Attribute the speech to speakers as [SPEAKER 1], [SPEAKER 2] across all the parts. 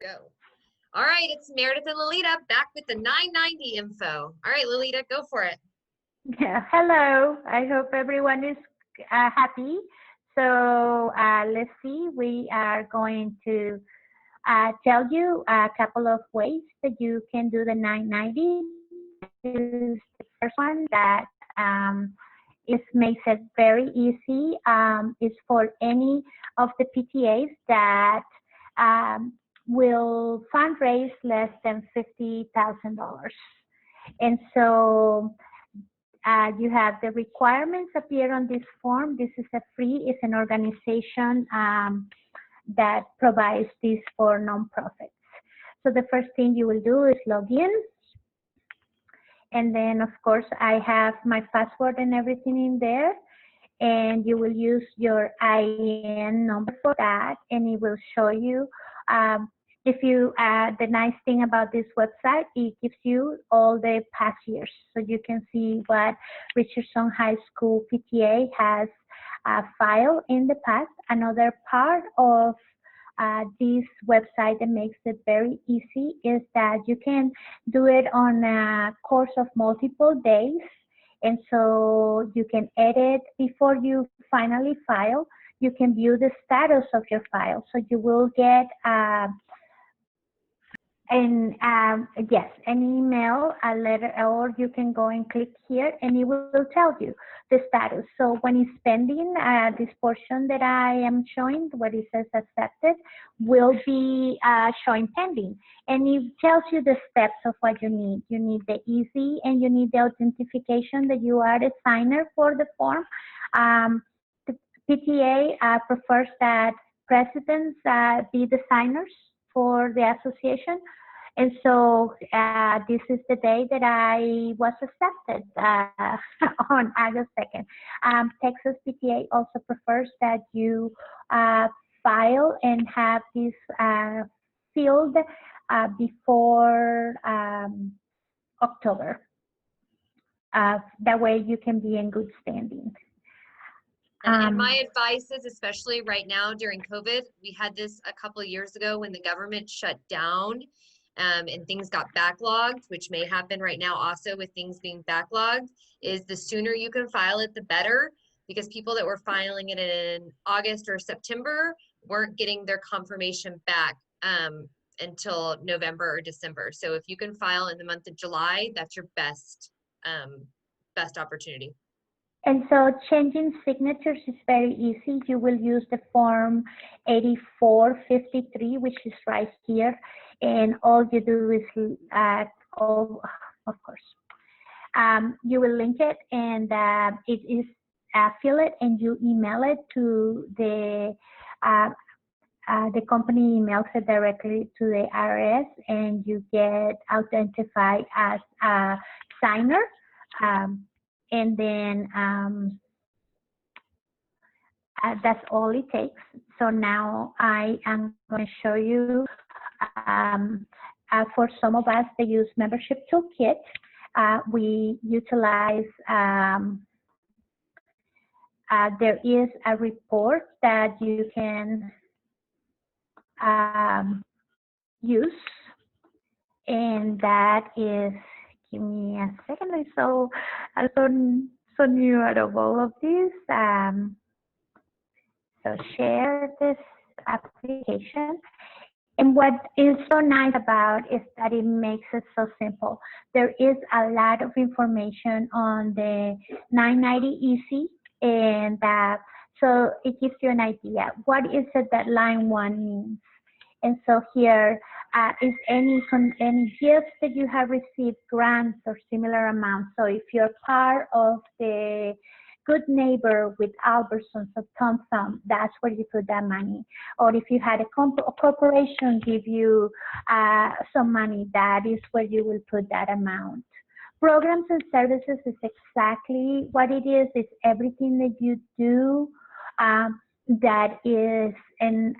[SPEAKER 1] Go. All right, it's Meredyth and Lalita back with the 990 info. All right, Lalita, go for it.
[SPEAKER 2] Yeah, hello. I hope everyone is happy. So let's see. We are going to tell you a couple of ways that you can do the 990. Is the first one that is makes it very easy. Is for any of the PTAs that will fundraise less than $50,000. And so you have the requirements appear on this form. This is it's an organization that provides this for nonprofits. So the first thing you will do is log in. And then, of course, I have my password and everything in there. And you will use your IN number for that, and it will show you. If you the nice thing about this website, it gives you all the past years, so you can see what Richardson High School PTA has filed in the past. Another part of this website that makes it very easy is that you can do it on a course of multiple days. And so you can edit before you finally file. You can view the status of your file. So you will get an email, a letter, or you can go and click here and it will tell you the status. So when it's pending, this portion that I am showing, where it says accepted, will be showing pending. And it tells you the steps of what you need. You need the easy, and you need the authentication that you are the signer for the form. The PTA prefers that presidents be the signers for the association. And so this is the day that I was accepted on August 2nd. Texas PTA also prefers that you file and have this filled before October. That way you can be in good standing.
[SPEAKER 1] And my advice is, especially right now during COVID, we had this a couple of years ago when the government shut down and things got backlogged, which may happen right now also with things being backlogged, is the sooner you can file it, the better, because people that were filing it in August or September weren't getting their confirmation back until November or December. So if you can file in the month of July, that's your best opportunity.
[SPEAKER 2] And so changing signatures is very easy. You will use the form 8453, which is right here. And all you do is, of course, you will link it, and it is fill it, and you email it to the company emails it directly to the IRS, and you get identified as a signer. And then that's all it takes. So now I am going to show you, for some of us that use Membership Toolkit, we utilize, there is a report that you can use, and that is, give me a second. I'm so new out of all of this. So share this application. And what is so nice about is that it makes it so simple. There is a lot of information on the 990 Easy, and so it gives you an idea. What is it that line 1 means? And so here is any gifts that you have received, grants or similar amounts. So if you're part of the Good Neighbor with Albertsons or Tom Thumb, that's where you put that money. Or if you had a corporation give you some money, that is where you will put that amount. Programs and services is exactly what it is. It's everything that you do that is and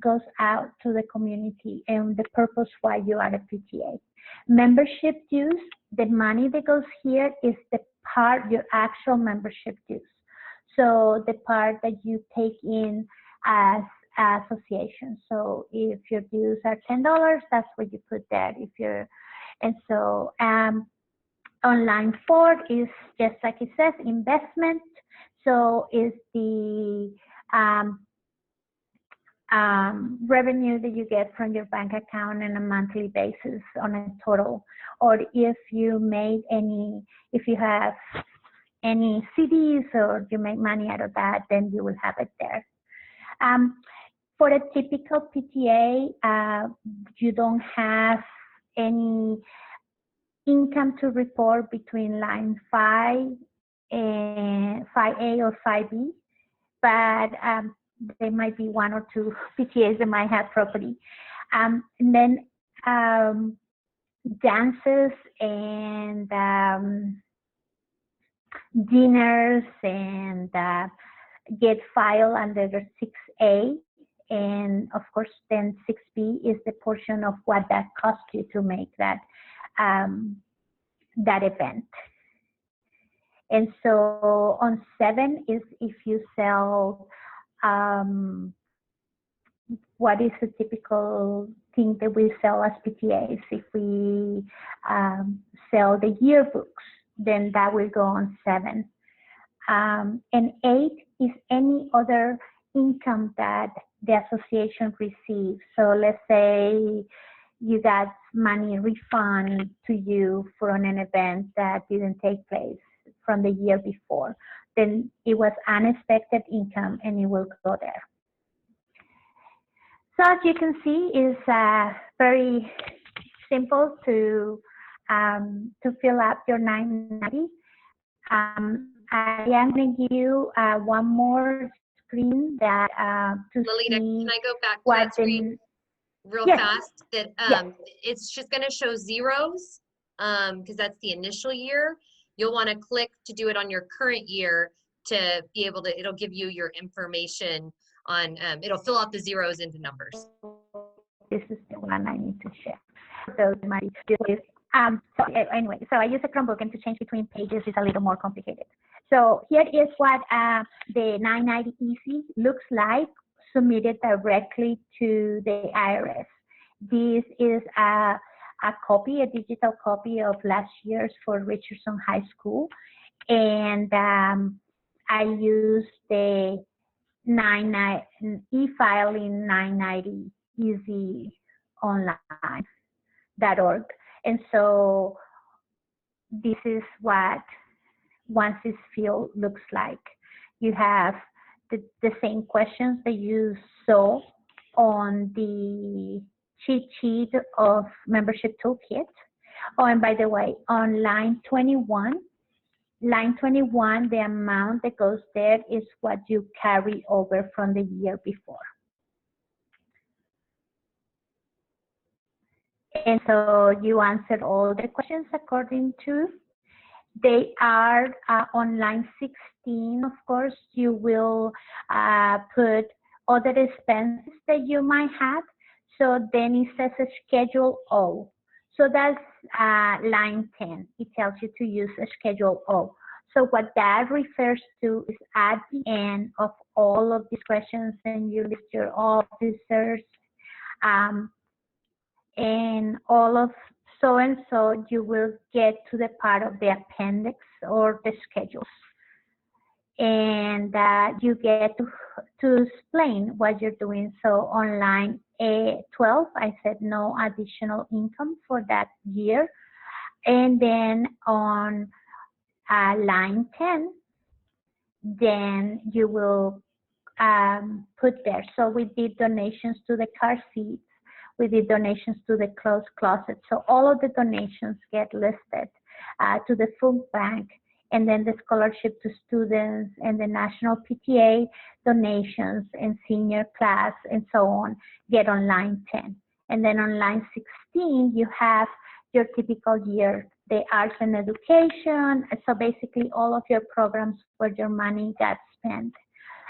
[SPEAKER 2] goes out to the community, and the purpose why you are a PTA. Membership dues, the money that goes here is the part, your actual membership dues. So the part that you take in as association. So if your dues are $10, that's what you put there. If you're, and so on line 4 is just like it says, investment. So is the revenue that you get from your bank account on a monthly basis on a total, or if you made any, if you have any CDs or you make money out of that, then you will have it there. For a typical PTA, you don't have any income to report between line 5 and 5A or 5B, but there might be 1 or 2 PTAs that might have property. And then dances and dinners and get filed under the 6A. And of course, then 6B is the portion of what that cost you to make that that event. And so on 7 is if you sell, what is the typical thing that we sell as PTAs? If we sell the yearbooks, then that will go on 7. And 8 is any other income that the association receives. So let's say you got money refund to you for an event that didn't take place from the year before, then it was unexpected income and it will go there. So as you can see, it's very simple to fill out your 990. I am going to give you one more screen that to
[SPEAKER 1] Lalita,
[SPEAKER 2] see
[SPEAKER 1] can I go back to
[SPEAKER 2] what
[SPEAKER 1] that screen real
[SPEAKER 2] yes.
[SPEAKER 1] fast? That
[SPEAKER 2] Yes.
[SPEAKER 1] It's just going to show zeros because that's the initial year. You'll want to click to do it on your current year to be able to, it'll give you your information on, it'll fill out the zeros into numbers.
[SPEAKER 2] This is the one I need to share. So my so anyway, so I use a Chromebook, and to change between pages is a little more complicated. So here is what the 990 Easy looks like submitted directly to the IRS. This is a copy, a digital copy of last year's for Richardson High School. And I use the e-filing 990 Easy online.org. And so this is what once it's filled looks like. You have the same questions that you saw on the cheat sheet of Membership Toolkit. Oh, and by the way, on line 21, the amount that goes there is what you carry over from the year before. And so you answered all the questions according to. They are on line 16, of course, you will put other expenses that you might have. So then it says a Schedule O. So that's line 10. It tells you to use a Schedule O. So what that refers to is at the end of all of these questions, and you list your officers and all of so-and-so, you will get to the part of the appendix or the schedules. And you get to explain what you're doing. So on line 12, I said no additional income for that year. And then on line 10, then you will put there. So we did donations to the car seats. We did donations to the clothes closet. So all of the donations get listed to the food bank, and then the scholarship to students and the national PTA donations and senior class and so on get on line 10. And then on line 16, you have your typical year, the arts and education. So basically all of your programs where your money got spent.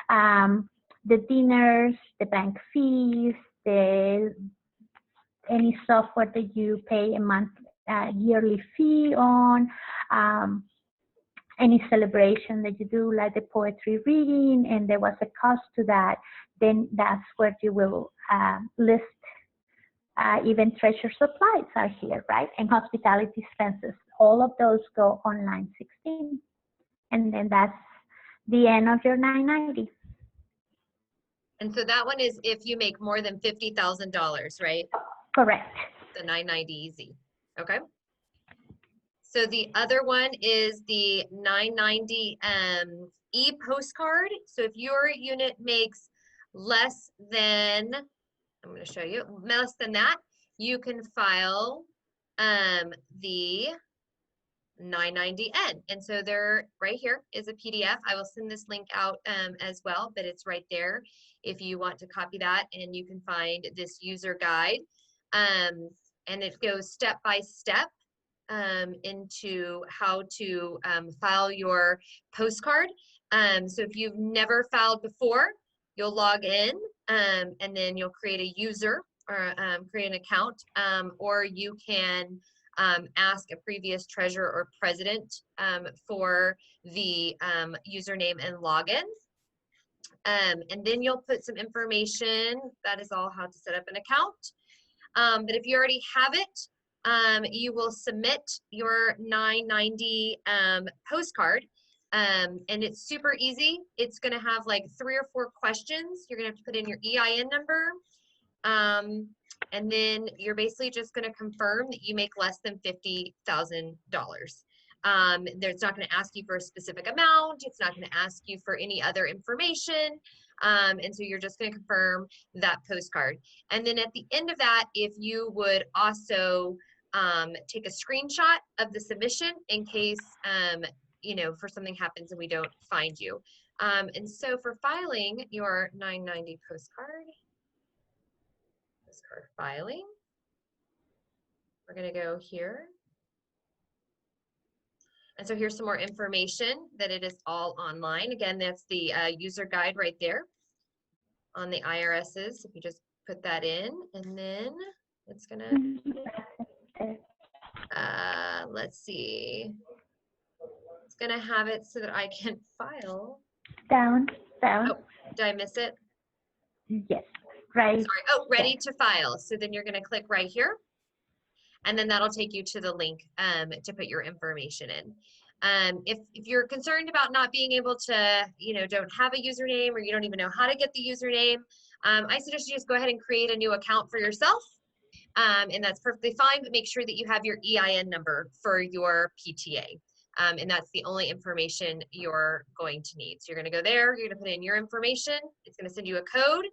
[SPEAKER 2] The dinners, the bank fees, any software that you pay a yearly fee on, any celebration that you do, like the poetry reading, and there was a cost to that, then that's where you will list. Even treasure supplies are here, right? And hospitality expenses. All of those go on line 16. And then that's the end of your 990.
[SPEAKER 1] And so that one is if you make more than $50,000, right?
[SPEAKER 2] Correct.
[SPEAKER 1] The 990 easy. Okay. So the other one is the 990 e-postcard. So if your unit makes less than, I'm going to show you, less than that, you can file the 990N. And so there, right here is a PDF. I will send this link out as well, but it's right there if you want to copy that, and you can find this user guide. And it goes step by step into how to file your postcard. So if you've never filed before, you'll log in and then you'll create a user or create an account, or you can ask a previous treasurer or president for the username and login. And then you'll put some information. That is all how to set up an account. But if you already have it, you will submit your 990 postcard. And it's super easy. It's going to have like 3 or 4 questions. You're going to have to put in your EIN number. And then you're basically just going to confirm that you make less than $50,000. It's not going to ask you for a specific amount. It's not going to ask you for any other information. And so you're just going to confirm that postcard. And then at the end of that, if you would also take a screenshot of the submission in case, you know, for something happens and we don't find you. And so for filing your 990 postcard filing, we're going to go here. And so here's some more information that it is all online. Again, that's the user guide right there on the IRS's. If you just put that in, and then it's going to, let's see. It's going to have it so that I can file.
[SPEAKER 2] Down.
[SPEAKER 1] Oh, did I miss it?
[SPEAKER 2] Yes, right.
[SPEAKER 1] Sorry. Oh, ready to file. So then you're going to click right here. And then that'll take you to the link to put your information in. If you're concerned about not being able to, you know, don't have a username, or you don't even know how to get the username, I suggest you just go ahead and create a new account for yourself. And that's perfectly fine, but make sure that you have your EIN number for your PTA. And that's the only information you're going to need. So you're going to go there, you're going to put in your information. It's going to send you a code.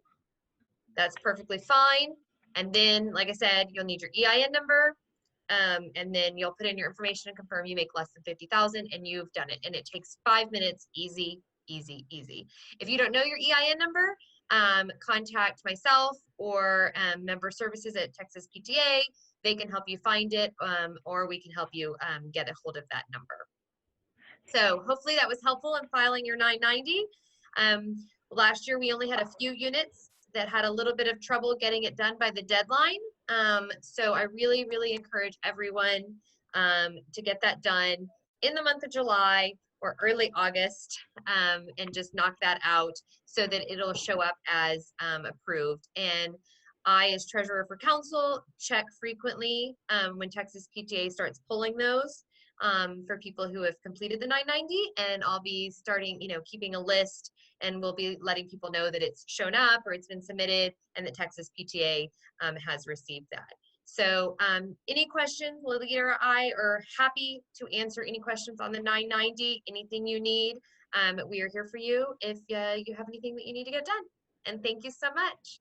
[SPEAKER 1] That's perfectly fine. And then, like I said, you'll need your EIN number, and then you'll put in your information and confirm you make less than 50,000, and you've done it. And it takes 5 minutes, easy, easy, easy. If you don't know your EIN number, contact myself or member services at Texas PTA. They can help you find it, or we can help you get a hold of that number. So hopefully that was helpful in filing your 990. Last year we only had a few units that had a little bit of trouble getting it done by the deadline. So I really, really encourage everyone to get that done in the month of July or early August, and just knock that out so that it'll show up as approved. And I, as treasurer for council, check frequently when Texas PTA starts pulling those for people who have completed the 990, and I'll be starting, you know, keeping a list, and we'll be letting people know that it's shown up or it's been submitted and that Texas PTA has received that. So any questions, Lalita or I are happy to answer any questions on the 990, anything you need. We are here for you if you have anything that you need to get done. And thank you so much.